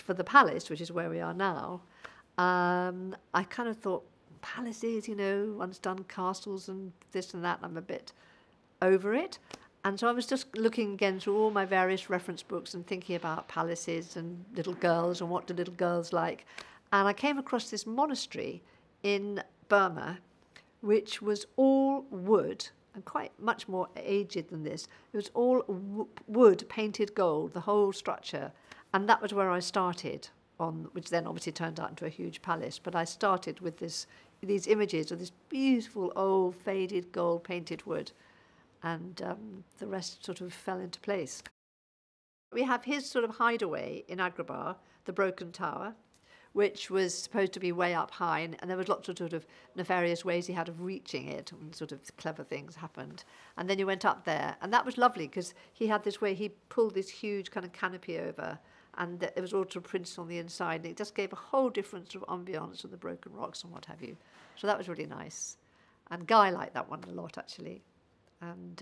for the palace, which is where we are now, I kind of thought, palaces, you know, one's done castles and this and that, and I'm a bit over it. And so I was just looking again through all my various reference books and thinking about palaces and little girls and what do little girls like. And I came across this monastery in Burma, which was all wood and quite much more aged than this. It was all wood painted gold, the whole structure. And that was where I started, which then obviously turned out into a huge palace. But I started with these images of this beautiful old faded gold painted wood. And the rest sort of fell into place. We have his sort of hideaway in Agrabah, the Broken Tower, which was supposed to be way up high, and there was lots of sort of nefarious ways he had of reaching it, and sort of clever things happened. And then you went up there, and that was lovely, because he had this way, he pulled this huge kind of canopy over, and it was all sort of printed on the inside, and it just gave a whole different sort of ambience of the broken rocks and what have you. So that was really nice. And Guy liked that one a lot, actually. And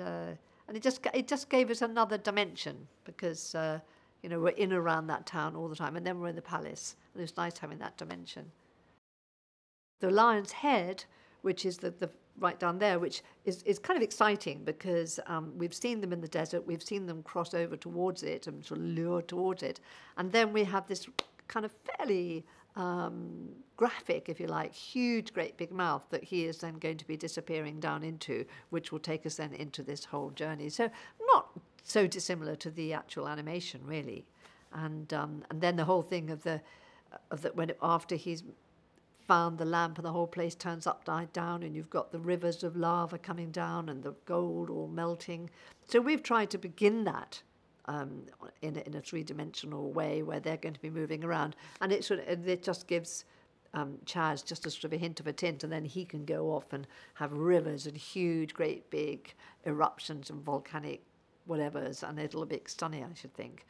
it just gave us another dimension, because you know, we're in and around that town all the time, and then we're in the palace, and it was nice having that dimension. The Lion's Head, which is the right down there, which is kind of exciting, because we've seen them in the desert, we've seen them cross over towards it and sort of lure towards it, and then we have this kind of fairly graphic, if you like, huge, great big mouth that he is then going to be disappearing down into, which will take us then into this whole journey. So not so dissimilar to the actual animation, really. And then the whole thing of after he's found the lamp and the whole place turns upside down, and you've got the rivers of lava coming down and the gold all melting. So we've tried to begin that in a three-dimensional way, where they're going to be moving around, and it just gives Chaz just a sort of a hint of a tint, and then he can go off and have rivers and huge, great big eruptions and volcanic whatevers, and it'll be stunning, I should think.